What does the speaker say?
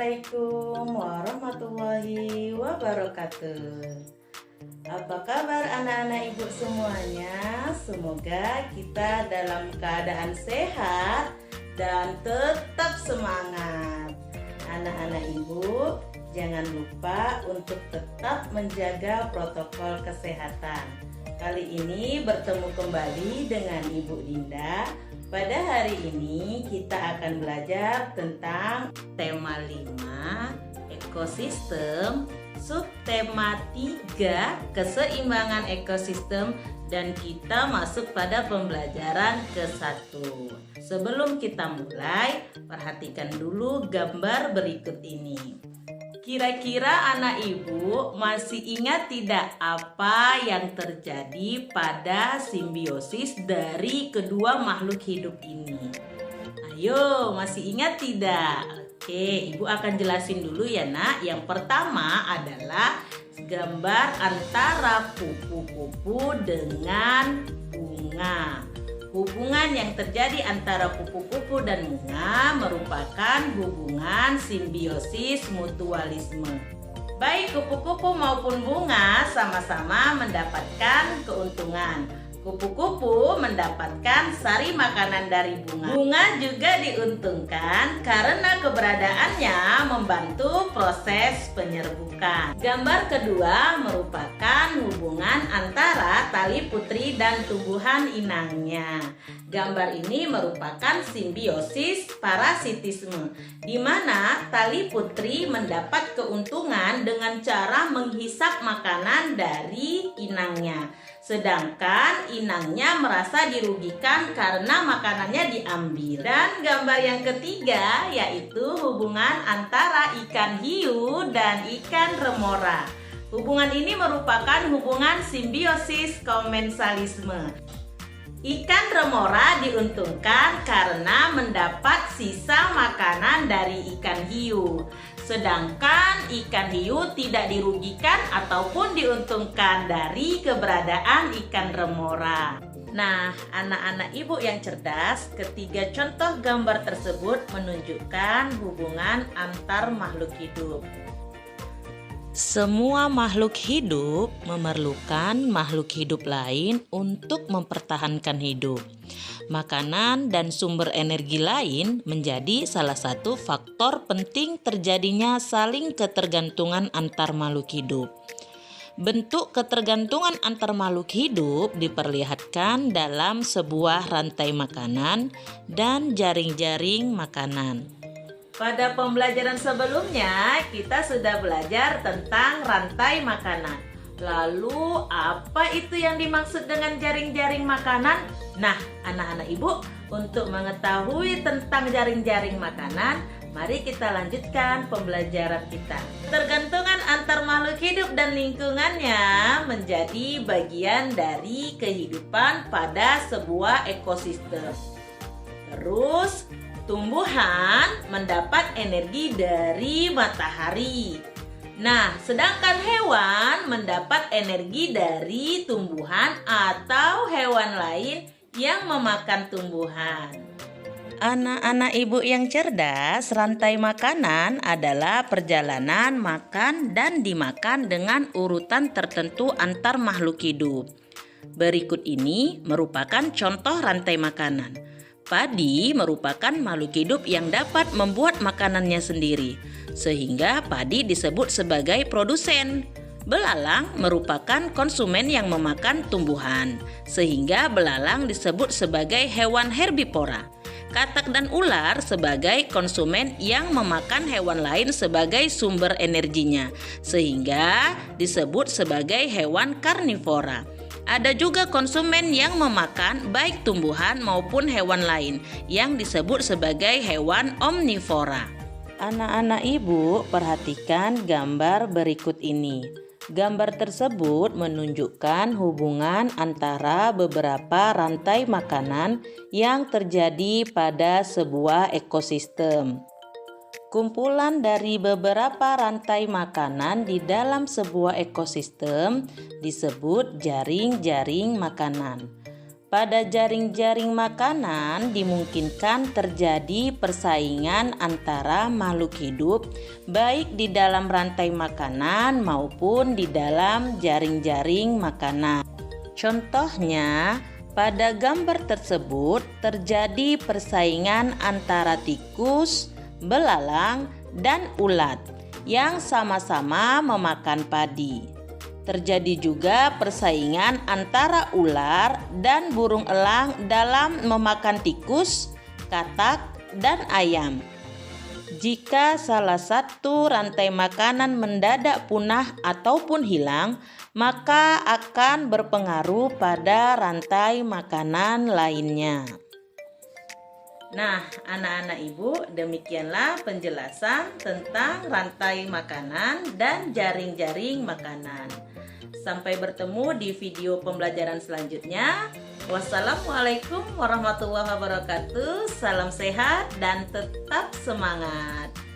Assalamualaikum warahmatullahi wabarakatuh. Apa kabar anak-anak ibu semuanya? Semoga kita dalam keadaan sehat dan tetap semangat. Anak-anak ibu, jangan lupa untuk tetap menjaga protokol kesehatan. Kali ini bertemu kembali dengan Ibu Dinda. Pada hari ini kita akan belajar tentang tema 5 ekosistem, subtema 3 keseimbangan ekosistem, dan kita masuk pada pembelajaran ke-1. Sebelum kita mulai, perhatikan dulu gambar berikut ini. Kira-kira anak ibu masih ingat tidak apa yang terjadi pada simbiosis dari kedua makhluk hidup ini? Ayo, masih ingat tidak? Oke, ibu akan jelasin dulu ya nak. Yang pertama adalah gambar antara kupu-kupu dengan bunga. Hubungan yang terjadi antara kupu-kupu dan bunga merupakan hubungan simbiosis mutualisme. Baik kupu-kupu maupun bunga sama-sama mendapatkan keuntungan. Kupu-kupu mendapatkan sari makanan dari bunga. Bunga juga diuntungkan karena keberadaannya membantu proses penyerbukan. Gambar kedua merupakan hubungan antara tali putri dan tumbuhan inangnya. Gambar ini merupakan simbiosis parasitisme, di mana tali putri mendapat keuntungan dengan cara menghisap makanan dari inangnya. Sedangkan inangnya merasa dirugikan karena makanannya diambil. Dan gambar yang ketiga yaitu hubungan antara ikan hiu dan ikan remora. Hubungan ini merupakan hubungan simbiosis komensalisme. Ikan remora diuntungkan karena mendapat sisa makanan dari ikan hiu. Sedangkan ikan hiu tidak dirugikan ataupun diuntungkan dari keberadaan ikan remora. Nah, anak-anak ibu yang cerdas, ketiga contoh gambar tersebut menunjukkan hubungan antar makhluk hidup. Semua makhluk hidup memerlukan makhluk hidup lain untuk mempertahankan hidup. Makanan dan sumber energi lain menjadi salah satu faktor penting terjadinya saling ketergantungan antar makhluk hidup. Bentuk ketergantungan antar makhluk hidup diperlihatkan dalam sebuah rantai makanan dan jaring-jaring makanan. Pada pembelajaran sebelumnya, kita sudah belajar tentang rantai makanan. Lalu, apa itu yang dimaksud dengan jaring-jaring makanan? Nah, anak-anak ibu, untuk mengetahui tentang jaring-jaring makanan, mari kita lanjutkan pembelajaran kita. Ketergantungan antar makhluk hidup dan lingkungannya menjadi bagian dari kehidupan pada sebuah ekosistem. Terus, tumbuhan mendapat energi dari matahari. Nah, sedangkan hewan mendapat energi dari tumbuhan atau hewan lain yang memakan tumbuhan. Anak-anak ibu yang cerdas, rantai makanan adalah perjalanan makan dan dimakan dengan urutan tertentu antar makhluk hidup. Berikut ini merupakan contoh rantai makanan. Padi merupakan makhluk hidup yang dapat membuat makanannya sendiri, sehingga padi disebut sebagai produsen. Belalang merupakan konsumen yang memakan tumbuhan, sehingga belalang disebut sebagai hewan herbivora. Katak dan ular sebagai konsumen yang memakan hewan lain sebagai sumber energinya, sehingga disebut sebagai hewan karnivora. Ada juga konsumen yang memakan baik tumbuhan maupun hewan lain yang disebut sebagai hewan omnivora. Anak-anak ibu, perhatikan gambar berikut ini. Gambar tersebut menunjukkan hubungan antara beberapa rantai makanan yang terjadi pada sebuah ekosistem. Kumpulan dari beberapa rantai makanan di dalam sebuah ekosistem disebut jaring-jaring makanan. Pada jaring-jaring makanan dimungkinkan terjadi persaingan antara makhluk hidup baik di dalam rantai makanan maupun di dalam jaring-jaring makanan. Contohnya, pada gambar tersebut terjadi persaingan antara tikus, belalang, dan ulat yang sama-sama memakan padi. Terjadi juga persaingan antara ular dan burung elang dalam memakan tikus, katak, dan ayam. Jika salah satu rantai makanan mendadak punah ataupun hilang, maka akan berpengaruh pada rantai makanan lainnya. Nah, anak-anak ibu, demikianlah penjelasan tentang rantai makanan dan jaring-jaring makanan. Sampai bertemu di video pembelajaran selanjutnya. Wassalamualaikum warahmatullahi wabarakatuh. Salam sehat dan tetap semangat.